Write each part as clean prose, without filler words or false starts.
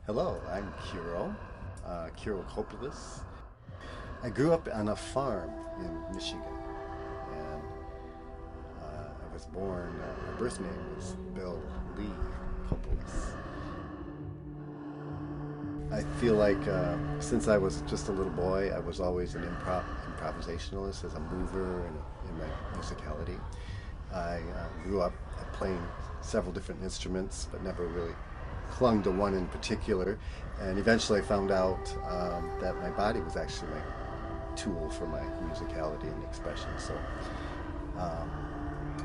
Hello, I'm Kiro Kopulos. I grew up on a farm in Michigan, and I was born, my birth name was Bill Lee Kopulos. I feel like since I was just a little boy, I was always an improvisationalist as a mover and in my musicality. I grew up playing several different instruments, but never really clung to one in particular, and eventually I found out that my body was actually my tool for my musicality and expression. So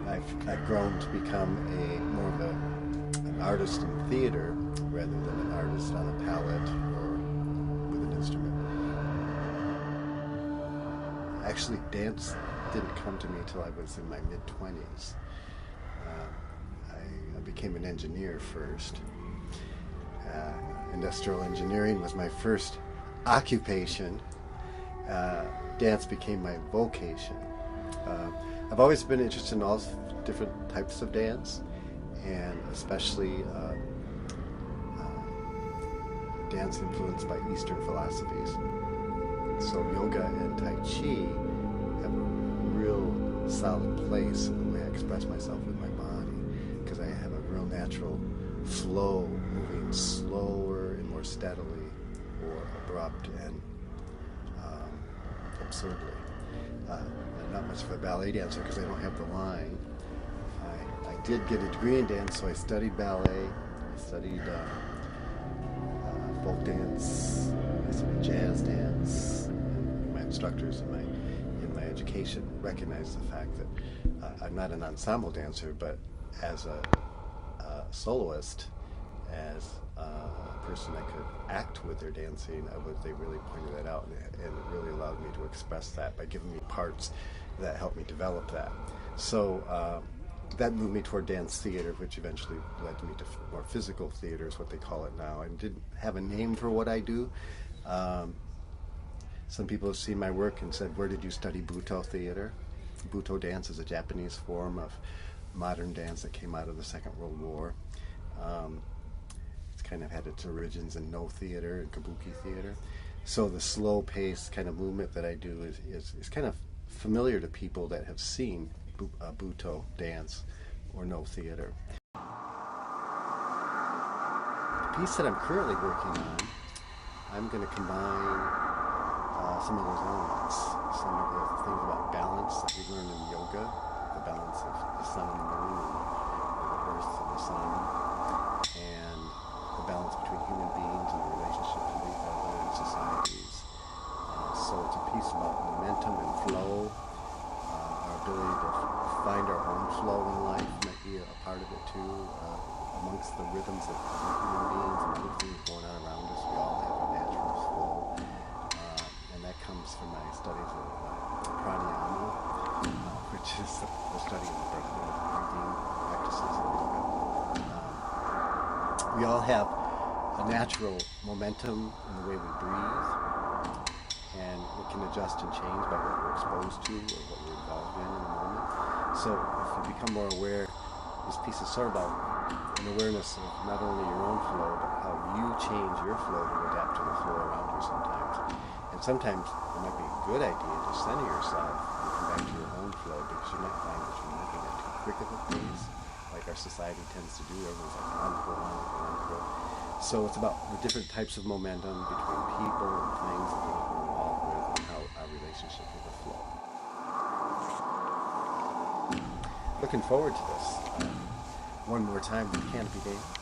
I've grown to become more of an artist in theater rather than an artist on a palette or with an instrument. Actually, dance didn't come to me till I was in my mid-20s. I became an engineer first. Industrial engineering was my first occupation. Dance became my vocation. I've always been interested in all different types of dance, and especially dance influenced by Eastern philosophies. So yoga and Tai Chi have a real solid place in the way I express myself with my body, because I have a real natural flow, moving slower and more steadily, or abrupt and absurdly. I'm not much of a ballet dancer because I don't have the line. I did get a degree in dance, so I studied ballet, I studied folk dance, I studied jazz dance, and my instructors in my education recognized the fact that I'm not an ensemble dancer, but as a soloist, as a person that could act with their dancing, they really pointed that out, and it really allowed me to express that by giving me parts that helped me develop that. So that moved me toward dance theater, which eventually led me to more physical theater, is what they call it now. I didn't have a name for what I do. Some people have seen my work and said, "Where did you study Buto theater?" Buto dance is a Japanese form of modern dance that came out of the Second World War. It's kind of had its origins in No theater and Kabuki theater. So the slow pace kind of movement that I do is kind of familiar to people that have seen Buto dance or No theater. The piece that I'm currently working on, I'm going to combine some of those elements, some of the things about balance that we learn in yoga, the balance of the sun and the moon, or the earth and the sun, and the balance between human beings and the relationship to the other and societies. So it's a piece about momentum and flow. Our ability to find our own flow in life might be a part of it too. Amongst the rhythms of human beings and other things going on around us, we all have a natural flow. And that comes from my studies of pranayama, which is the study of the breathing practices in yoga. We all have a natural momentum in the way we breathe, and it can adjust and change by what we're exposed to or what we're involved in the moment. So if you become more aware, this piece is sort of about an awareness of not only your own flow, but how you change your flow to adapt to the flow around you sometimes. And sometimes it might be a good idea to center yourself and come back to your own flow, because you might find that you're moving at too quick of a pace, like our society tends to do. Everyone's like on. So it's about the different types of momentum between people and things that we're involved with, and how our relationship with the flow. Looking forward to this. One more time with Kanopy dance.